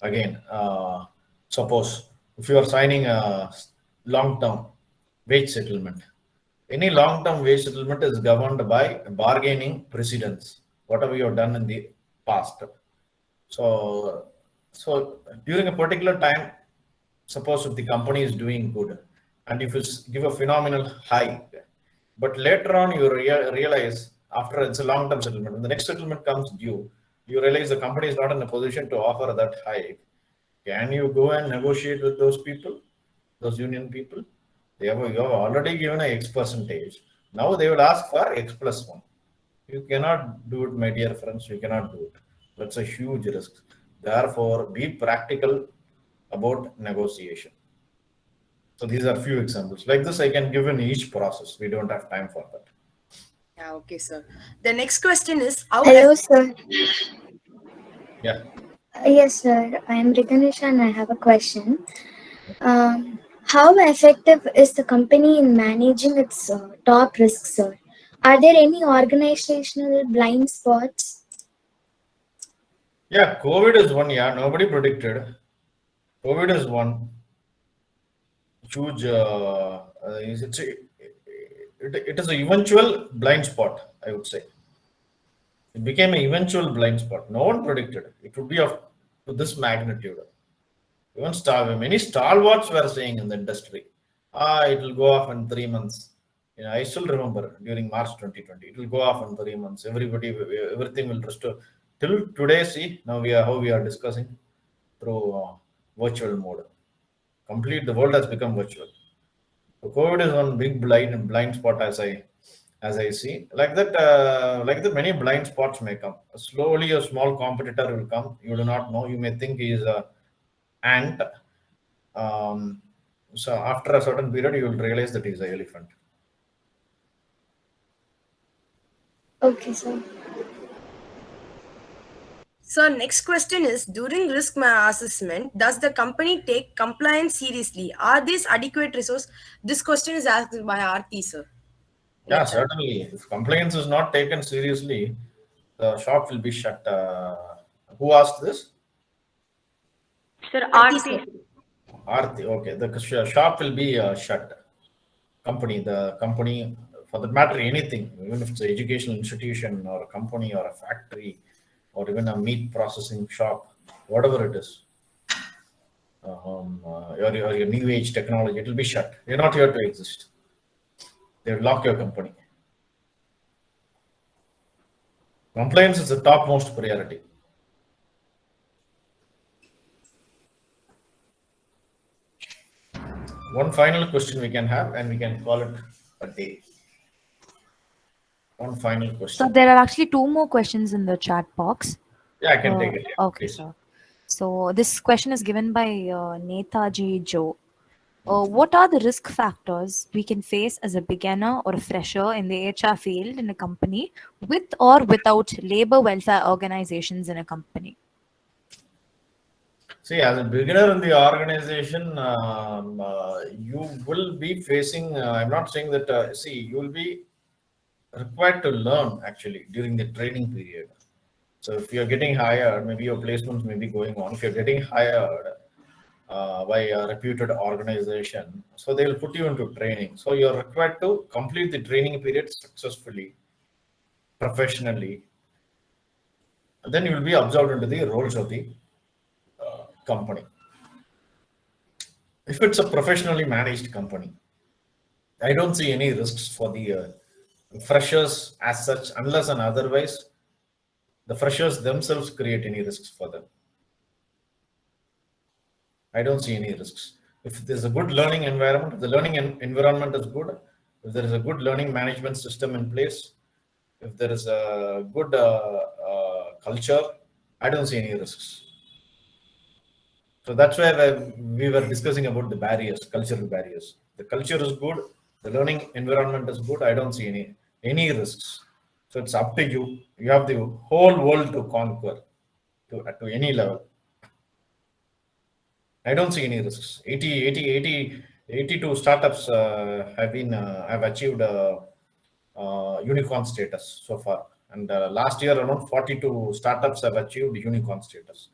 again, suppose if you are signing a long-term wage settlement, any long-term wage settlement is governed by bargaining precedents, whatever you have done in the past. So, so during a particular time, suppose if the company is doing good, and if you give a phenomenal hike, but later on you realize after it's a long-term settlement, when the next settlement comes due, you realize the company is not in a position to offer that hike. Can you go and negotiate with those people, those union people? You have already given a X percentage. Now they will ask for X plus one. You cannot do it, my dear friends. You cannot do it. That's a huge risk. Therefore, be practical about negotiation. So these are few examples. Like this, I can give in each process. We don't have time for that. Yeah, okay, sir. The next question is how Hello, sir. Yeah. Yes, sir. I am Ritanisha and I have a question. How effective is the company in managing its top risks, sir? Are there any organizational blind spots? Yeah, COVID is one. Yeah, nobody predicted. COVID is one huge. It is an eventual blind spot, I would say. It became an eventual blind spot. No one predicted it would be of to this magnitude. Even many stalwarts were saying in the industry, it will go off in 3 months. I still remember during March 2020, it will go off in 3 months. Everything will restore. Till today, see now how we are discussing through virtual mode. The world has become virtual. So COVID is one big blind spot as I see. Like that, many blind spots may come. Slowly, a small competitor will come. You do not know. You may think he is a ant. So after a certain period, you will realize that he is an elephant. Okay, sir. So next question is during risk assessment, does the company take compliance seriously? Are these adequate resource? This question is asked by Aarti, sir. Yeah, certainly. If compliance is not taken seriously, the shop will be shut. Who asked this? Sir, Aarti, Aarti. sir. Aarti. Okay, the shop will be shut. The company, for that matter, anything, even if it's an educational institution or a company or a factory or even a meat processing shop, whatever it is, your new age technology, it will be shut. You're not here to exist. They will lock your company. Compliance is the topmost priority. One final question we can have, and we can call it a day. One final So question. there are actually two more questions in the chat box. Yeah, I can take it. Yeah, Okay, please. sir. So this question is given by Netaji Joe. What are the risk factors we can face as a beginner or a fresher in the HR field in a company with or without labor welfare organizations in a company? See, as a beginner in the organization, you will be facing. I'm not saying that. You will be required to learn actually during the training period. So if you're getting hired, maybe your placements may be going on. If you're getting hired by a reputed organization, so they will put you into training. So you're required to complete the training period successfully, professionally. And then you will be absorbed into the roles of the company. If it's a professionally managed company, I don't see any risks for the freshers as such, unless and otherwise the freshers themselves create any risks for them. I don't see any risks. If there's a good learning environment, if the learning environment is good, if there is a good learning management system in place, if there is a good culture, I don't see any risks. So that's where we were discussing about the barriers, cultural barriers. The culture is good, the learning environment is good. I don't see any risks. So it's up to you. You have the whole world to conquer to any level. I don't see any risks. 82 startups have achieved unicorn status so far, and last year around 42 startups have achieved unicorn status.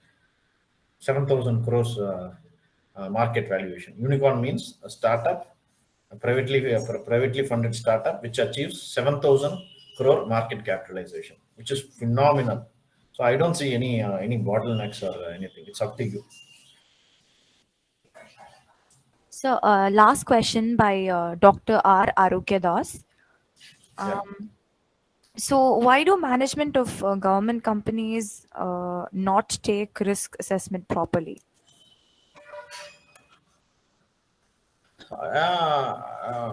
7,000 crores market valuation. Unicorn means a startup, a privately funded startup which achieves 7,000 crore market capitalization, which is phenomenal. So I don't see any bottlenecks or anything. It's up to you. So, last question by Dr. R. Arugyadas. Yeah. So, why do management of government companies not take risk assessment properly? I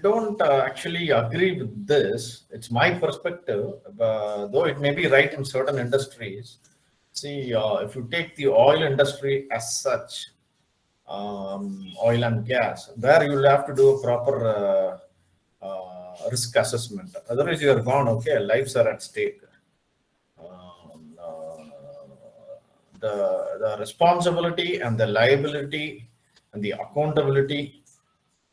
don't actually agree with this. It's my perspective, though it may be right in certain industries. See, if you take the oil industry as such, oil and gas, there you'll have to do a proper risk assessment. Otherwise, you are gone. Okay, lives are at stake. The responsibility and the liability and the accountability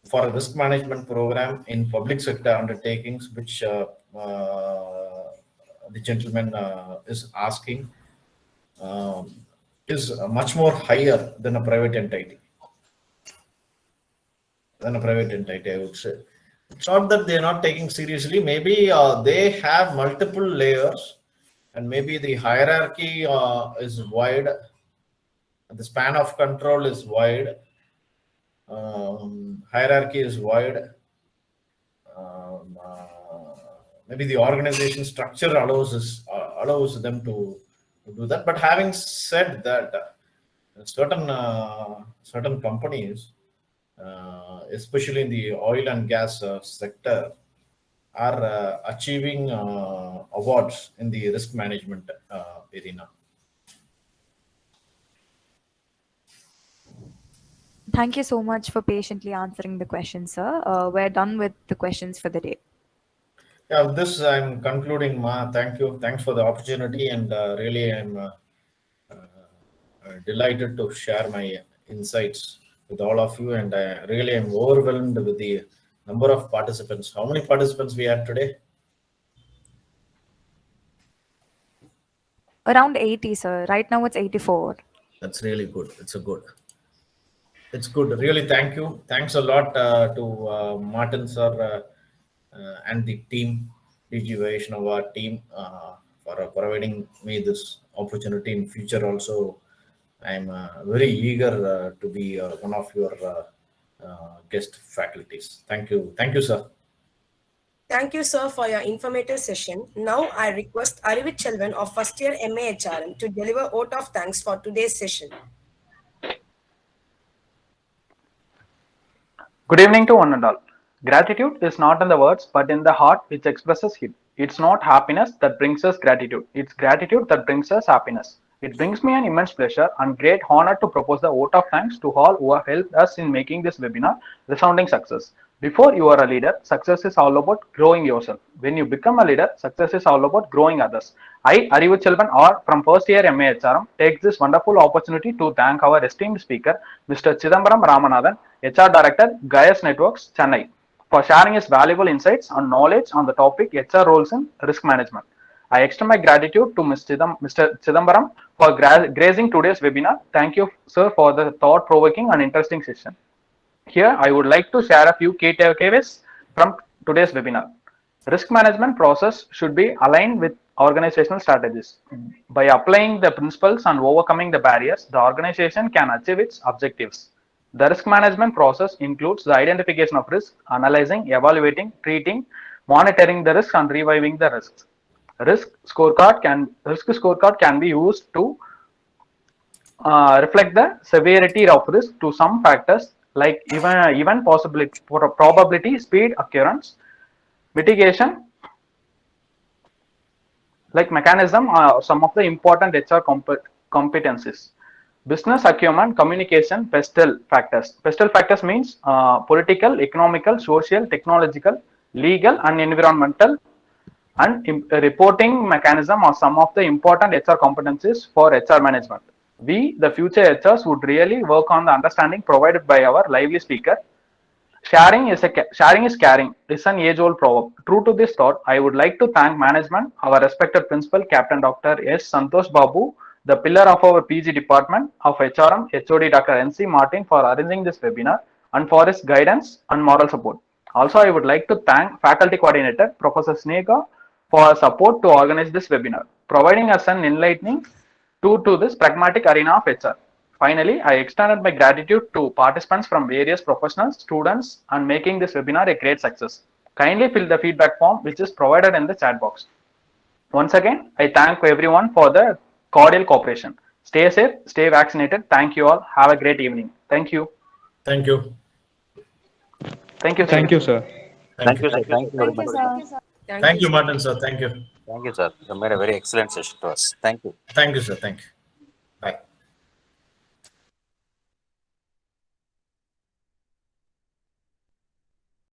for a risk management program in public sector undertakings, which the gentleman is asking, is much more higher than a private entity. I would say. It's not that they're not taking seriously. Maybe they have multiple layers, and maybe the hierarchy is wide, the span of control is wide, hierarchy is wide. Maybe the organization structure allows them to do that. But having said that, certain companies, especially in the oil and gas sector, are achieving awards in the risk management arena. Thank you so much for patiently answering the question, sir. We're done with the questions for the day. Yeah, with this I'm concluding. Ma, thank you. Thanks for the opportunity, and really I'm delighted to share my insights with all of you. And I really am overwhelmed with the number of participants. How many participants we had today? Around 80, sir. Right now it's 84. That's really good. It's good. Really, thank you. Thanks a lot to Martin sir and the team, DG Vaishnava team, for providing me this opportunity. In future also, I'm very eager to be one of your guest faculties. Thank you, sir. Thank you, sir, for your informative session. Now I request Arivichelvan of first year MA HRM to deliver vote of thanks for today's session. Good evening to one and all. Gratitude is not in the words but in the heart which expresses it. It's not happiness that brings us gratitude. It's gratitude that brings us happiness. It brings me an immense pleasure and great honor to propose the vote of thanks to all who have helped us in making this webinar a resounding success. Before you are a leader, success is all about growing yourself. When you become a leader, success is all about growing others. I, Arivichelvan, or from first year MA HRM, take this wonderful opportunity to thank our esteemed speaker, Mr. Chidambaram Ramanathan, HR Director, Gaius Networks, Chennai, for sharing his valuable insights and knowledge on the topic HR roles in risk management. I extend my gratitude to Mr. Chidambaram for gracing today's webinar. Thank you, sir, for the thought-provoking and interesting session. Here, I would like to share a few key takeaways from today's webinar. Risk management process should be aligned with organizational strategies. By applying the principles and overcoming the barriers, the organization can achieve its objectives. The risk management process includes the identification of risk, analyzing, evaluating, treating, monitoring the risk, and reviving the risks. Risk scorecard can be used to reflect the severity of risk to some factors like even possibility, probability, speed, occurrence, mitigation, like mechanism, some of the important HR competencies. Business acumen, communication, pestle factors. Pestle factors means political, economical, social, technological, legal, and environmental, and reporting mechanism are some of the important HR competencies for HR management. We, the future HRs, would really work on the understanding provided by our lively speaker. Sharing is caring is an age-old proverb. True to this thought, I would like to thank management, our respected principal, Captain Dr. S. Santosh Babu, the pillar of our PG department of HRM, HOD Dr. N.C. Martin for arranging this webinar and for his guidance and moral support. Also, I would like to thank faculty coordinator, Professor Snega, for support to organize this webinar, providing us an enlightening tour to this pragmatic arena of HR. Finally, I extended my gratitude to participants from various professionals, students, and making this webinar a great success. Kindly fill the feedback form which is provided in the chat box. Once again, I thank everyone for the cordial cooperation. Stay safe, stay vaccinated. Thank you all. Have a great evening. Thank you. Thank you. Thank you, sir. Thank you, sir. Thank you, sir. Thank you very Thank you, much. sir. Thank you, Martin, sir. Thank you. Thank you, sir. You made a very excellent session to us. Thank you. Thank you, sir. Thank you. Bye.